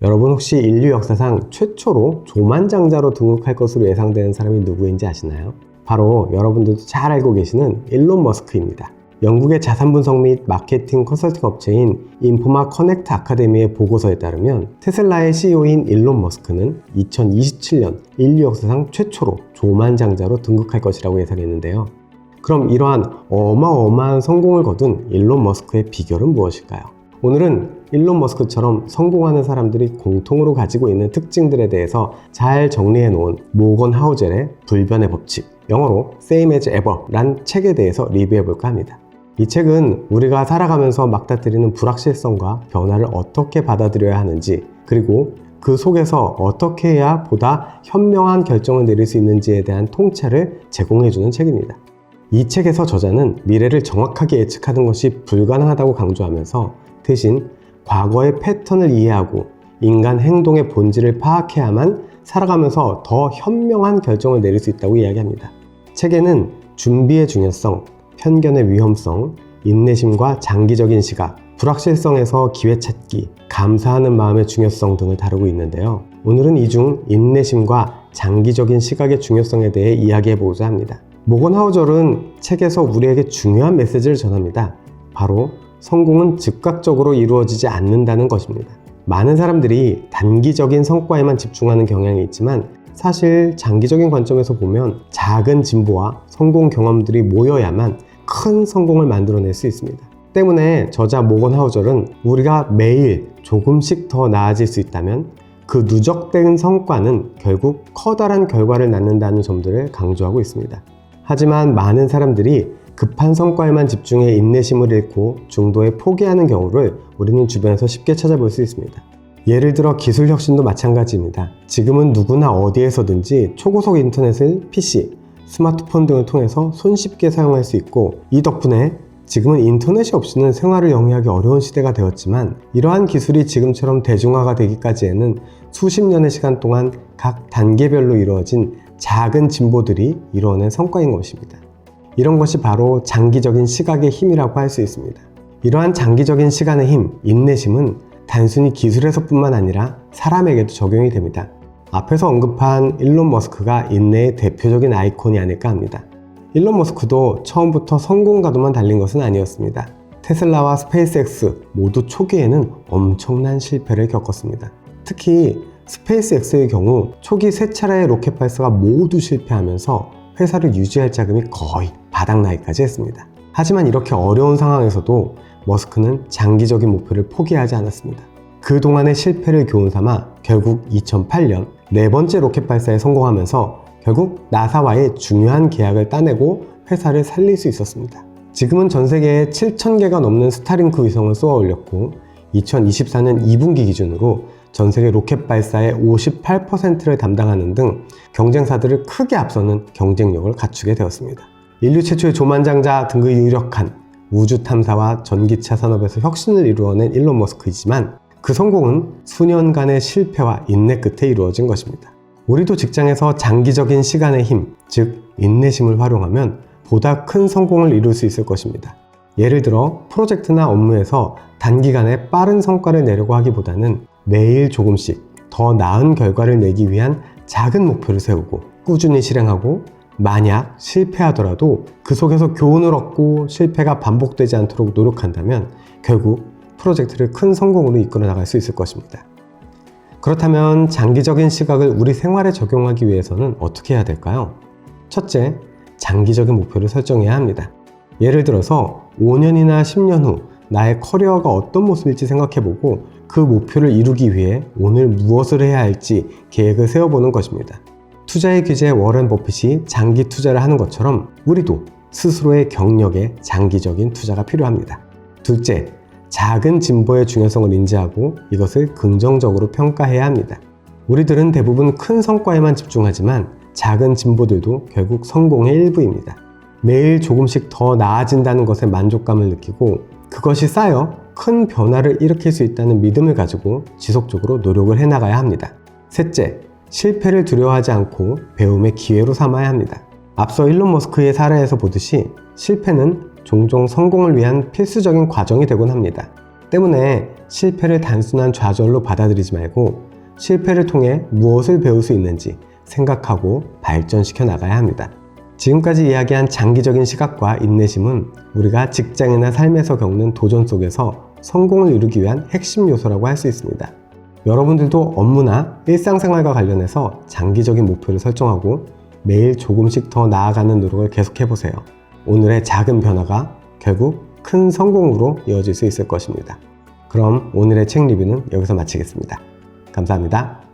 여러분 혹시 인류 역사상 최초로 조만장자로 등극할 것으로 예상되는 사람이 누구인지 아시나요? 바로 여러분들도 잘 알고 계시는 일론 머스크입니다. 영국의 자산분석 및 마케팅 컨설팅 업체인 인포마 커넥트 아카데미의 보고서에 따르면 테슬라의 CEO인 일론 머스크는 2027년 인류 역사상 최초로 조만장자로 등극할 것이라고 예상했는데요. 그럼 이러한 어마어마한 성공을 거둔 일론 머스크의 비결은 무엇일까요? 오늘은 일론 머스크처럼 성공하는 사람들이 공통으로 가지고 있는 특징들에 대해서 잘 정리해 놓은 모건 하우젤의 불변의 법칙, 영어로 Same as Ever 란 책에 대해서 리뷰해 볼까 합니다. 이 책은 우리가 살아가면서 맞닥뜨리는 불확실성과 변화를 어떻게 받아들여야 하는지, 그리고 그 속에서 어떻게 해야 보다 현명한 결정을 내릴 수 있는지에 대한 통찰을 제공해주는 책입니다. 이 책에서 저자는 미래를 정확하게 예측하는 것이 불가능하다고 강조하면서 대신 과거의 패턴을 이해하고 인간 행동의 본질을 파악해야만 살아가면서 더 현명한 결정을 내릴 수 있다고 이야기합니다. 책에는 준비의 중요성, 편견의 위험성, 인내심과 장기적인 시각, 불확실성에서 기회 찾기, 감사하는 마음의 중요성 등을 다루고 있는데요. 오늘은 이 중 인내심과 장기적인 시각의 중요성에 대해 이야기해보고자 합니다. 모건 하우젤은 책에서 우리에게 중요한 메시지를 전합니다. 바로 성공은 즉각적으로 이루어지지 않는다는 것입니다. 많은 사람들이 단기적인 성과에만 집중하는 경향이 있지만 사실 장기적인 관점에서 보면 작은 진보와 성공 경험들이 모여야만 큰 성공을 만들어낼 수 있습니다. 때문에 저자 모건 하우젤은 우리가 매일 조금씩 더 나아질 수 있다면 그 누적된 성과는 결국 커다란 결과를 낳는다는 점들을 강조하고 있습니다. 하지만 많은 사람들이 급한 성과에만 집중해 인내심을 잃고 중도에 포기하는 경우를 우리는 주변에서 쉽게 찾아볼 수 있습니다. 예를 들어 기술 혁신도 마찬가지입니다. 지금은 누구나 어디에서든지 초고속 인터넷을 PC, 스마트폰 등을 통해서 손쉽게 사용할 수 있고, 이 덕분에 지금은 인터넷이 없이는 생활을 영위하기 어려운 시대가 되었지만 이러한 기술이 지금처럼 대중화가 되기까지에는 수십 년의 시간 동안 각 단계별로 이루어진 작은 진보들이 이루어낸 성과인 것입니다. 이런 것이 바로 장기적인 시각의 힘이라고 할 수 있습니다. 이러한 장기적인 시간의 힘, 인내심은 단순히 기술에서뿐만 아니라 사람에게도 적용이 됩니다. 앞에서 언급한 일론 머스크가 인내의 대표적인 아이콘이 아닐까 합니다. 일론 머스크도 처음부터 성공가도만 달린 것은 아니었습니다. 테슬라와 스페이스X 모두 초기에는 엄청난 실패를 겪었습니다. 특히 스페이스X의 경우 초기 3차례의 로켓 발사가 모두 실패하면서 회사를 유지할 자금이 거의 바닥나기까지 했습니다. 하지만 이렇게 어려운 상황에서도 머스크는 장기적인 목표를 포기하지 않았습니다. 그동안의 실패를 교훈삼아 결국 2008년 4번째 로켓 발사에 성공하면서 결국 나사와의 중요한 계약을 따내고 회사를 살릴 수 있었습니다. 지금은 전 세계에 7,000개가 넘는 스타링크 위성을 쏘아 올렸고 2024년 2분기 기준으로 전 세계 로켓 발사의 58%를 담당하는 등 경쟁사들을 크게 앞서는 경쟁력을 갖추게 되었습니다. 인류 최초의 조만장자 등극이 유력한 우주 탐사와 전기차 산업에서 혁신을 이루어낸 일론 머스크이지만 그 성공은 수년간의 실패와 인내 끝에 이루어진 것입니다. 우리도 직장에서 장기적인 시간의 힘, 즉 인내심을 활용하면 보다 큰 성공을 이룰 수 있을 것입니다. 예를 들어 프로젝트나 업무에서 단기간에 빠른 성과를 내려고 하기보다는 매일 조금씩 더 나은 결과를 내기 위한 작은 목표를 세우고 꾸준히 실행하고, 만약 실패하더라도 그 속에서 교훈을 얻고 실패가 반복되지 않도록 노력한다면 결국 프로젝트를 큰 성공으로 이끌어 나갈 수 있을 것입니다. 그렇다면 장기적인 시각을 우리 생활에 적용하기 위해서는 어떻게 해야 될까요? 첫째, 장기적인 목표를 설정해야 합니다. 예를 들어서 5년이나 10년 후 나의 커리어가 어떤 모습일지 생각해보고 그 목표를 이루기 위해 오늘 무엇을 해야 할지 계획을 세워보는 것입니다. 투자의 귀재 워렌 버핏이 장기 투자를 하는 것처럼 우리도 스스로의 경력에 장기적인 투자가 필요합니다. 둘째, 작은 진보의 중요성을 인지하고 이것을 긍정적으로 평가해야 합니다. 우리들은 대부분 큰 성과에만 집중하지만 작은 진보들도 결국 성공의 일부입니다. 매일 조금씩 더 나아진다는 것에 만족감을 느끼고 그것이 쌓여 큰 변화를 일으킬 수 있다는 믿음을 가지고 지속적으로 노력을 해나가야 합니다. 셋째, 실패를 두려워하지 않고 배움의 기회로 삼아야 합니다. 앞서 일론 머스크의 사례에서 보듯이 실패는 종종 성공을 위한 필수적인 과정이 되곤 합니다. 때문에 실패를 단순한 좌절로 받아들이지 말고 실패를 통해 무엇을 배울 수 있는지 생각하고 발전시켜 나가야 합니다. 지금까지 이야기한 장기적인 시각과 인내심은 우리가 직장이나 삶에서 겪는 도전 속에서 성공을 이루기 위한 핵심 요소라고 할 수 있습니다. 여러분들도 업무나 일상생활과 관련해서 장기적인 목표를 설정하고 매일 조금씩 더 나아가는 노력을 계속해보세요. 오늘의 작은 변화가 결국 큰 성공으로 이어질 수 있을 것입니다. 그럼 오늘의 책 리뷰는 여기서 마치겠습니다. 감사합니다.